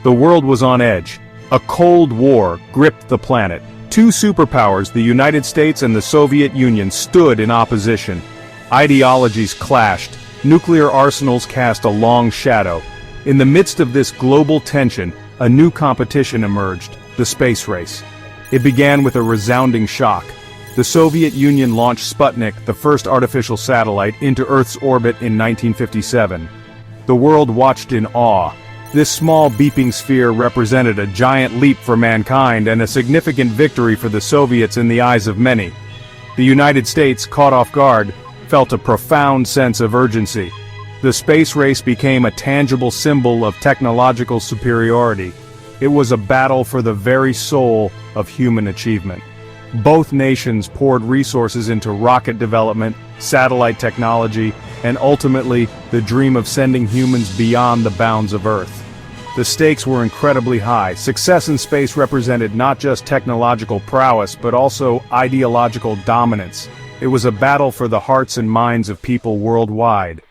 The world was on edge. A Cold War gripped the planet. Two superpowers, the United States and the Soviet Union, stood in opposition. Ideologies clashed. Nuclear arsenals cast a long shadow. In the midst of this global tension, a new competition emerged, the space race. It began with a resounding shock. The Soviet Union launched Sputnik, the first artificial satellite, into Earth's orbit in 1957. The world watched in awe. This small beeping sphere represented a giant leap for mankind and a significant victory for the Soviets in the eyes of many. The United States, caught off guard, felt a profound sense of urgency. The space race became a tangible symbol of technological superiority. It was a battle for the very soul of human achievement. Both nations poured resources into rocket development, satellite technology, and ultimately, the dream of sending humans beyond the bounds of Earth. The stakes were incredibly high. Success in space represented not just technological prowess, but also ideological dominance. It was a battle for the hearts and minds of people worldwide.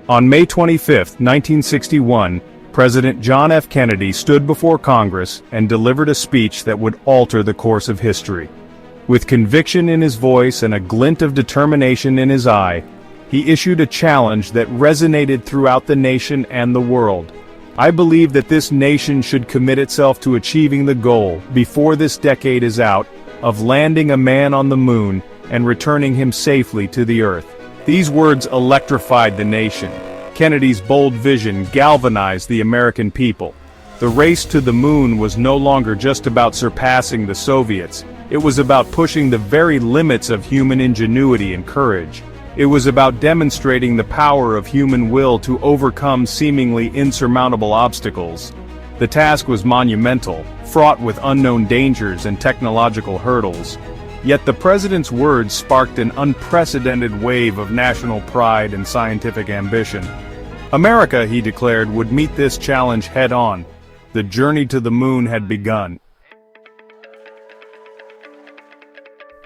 On May 25, 1961, President John F. Kennedy stood before Congress and delivered a speech that would alter the course of history. With conviction in his voice and a glint of determination in his eye, he issued a challenge that resonated throughout the nation and the world. I believe that this nation should commit itself to achieving the goal, before this decade is out, of landing a man on the moon and returning him safely to the Earth. These words electrified the nation. Kennedy's bold vision galvanized the American people. The race to the moon was no longer just about surpassing the Soviets. It was about pushing the very limits of human ingenuity and courage. It was about demonstrating the power of human will to overcome seemingly insurmountable obstacles. The task was monumental, fraught with unknown dangers and technological hurdles. Yet the president's words sparked an unprecedented wave of national pride and scientific ambition. America, he declared, would meet this challenge head-on. The journey to the moon had begun.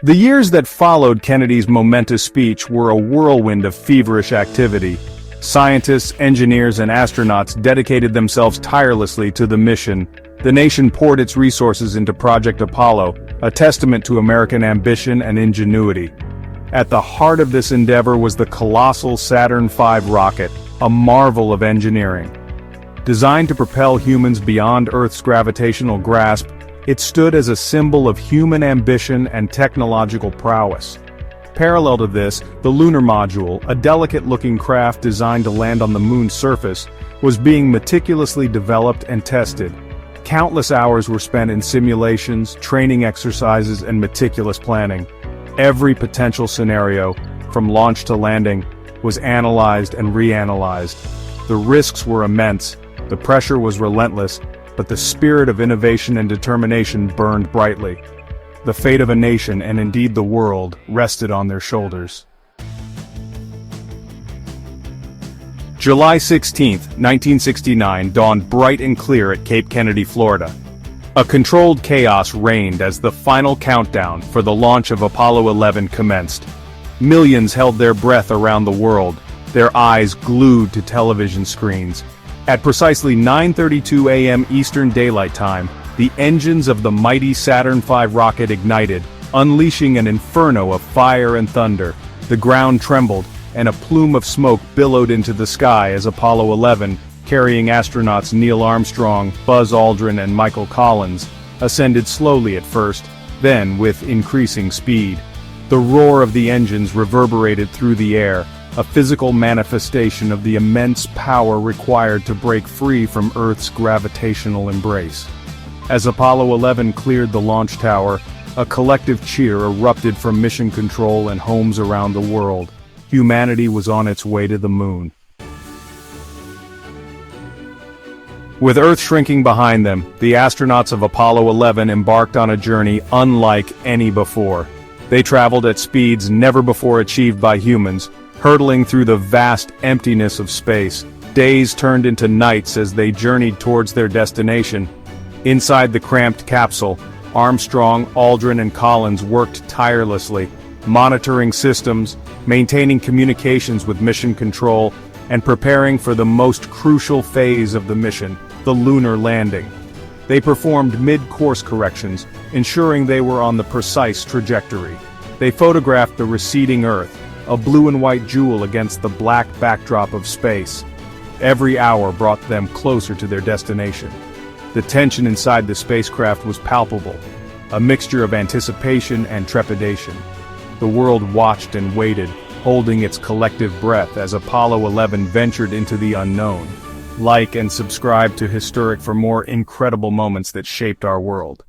The years that followed Kennedy's momentous speech were a whirlwind of feverish activity. Scientists, engineers, and astronauts dedicated themselves tirelessly to the mission. The nation poured its resources into Project Apollo, a testament to American ambition and ingenuity. At the heart of this endeavor was the colossal Saturn V rocket, a marvel of engineering. Designed to propel humans beyond Earth's gravitational grasp, it stood as a symbol of human ambition and technological prowess. Parallel to this, the lunar module, a delicate-looking craft designed to land on the moon's surface, was being meticulously developed and tested. Countless hours were spent in simulations, training exercises, and meticulous planning. Every potential scenario, from launch to landing, was analyzed and reanalyzed. The risks were immense, the pressure was relentless, but the spirit of innovation and determination burned brightly. The fate of a nation, and indeed the world, rested on their shoulders. July 16, 1969 dawned bright and clear at Cape Kennedy, Florida. A controlled chaos reigned as the final countdown for the launch of Apollo 11 commenced. Millions held their breath around the world, their eyes glued to television screens. At precisely 9:32 a.m. Eastern Daylight Time, the engines of the mighty Saturn V rocket ignited, unleashing an inferno of fire and thunder. The ground trembled, and a plume of smoke billowed into the sky as Apollo 11, carrying astronauts Neil Armstrong, Buzz Aldrin, and Michael Collins, ascended slowly at first, then with increasing speed. The roar of the engines reverberated through the air, a physical manifestation of the immense power required to break free from Earth's gravitational embrace. As Apollo 11 cleared the launch tower, a collective cheer erupted from mission control and homes around the world. Humanity was on its way to the moon. With Earth shrinking behind them, the astronauts of Apollo 11 embarked on a journey unlike any before. They traveled at speeds never before achieved by humans, hurtling through the vast emptiness of space. Days turned into nights as they journeyed towards their destination. Inside the cramped capsule, Armstrong, Aldrin, and Collins worked tirelessly, monitoring systems, maintaining communications with mission control, and preparing for the most crucial phase of the mission, the lunar landing. They performed mid-course corrections, ensuring they were on the precise trajectory. They photographed the receding Earth, a blue and white jewel against the black backdrop of space. Every hour brought them closer to their destination. The tension inside the spacecraft was palpable, a mixture of anticipation and trepidation. The world watched and waited, holding its collective breath as Apollo 11 ventured into the unknown. Like and subscribe to Historic for more incredible moments that shaped our world.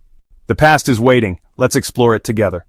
The past is waiting, let's explore it together.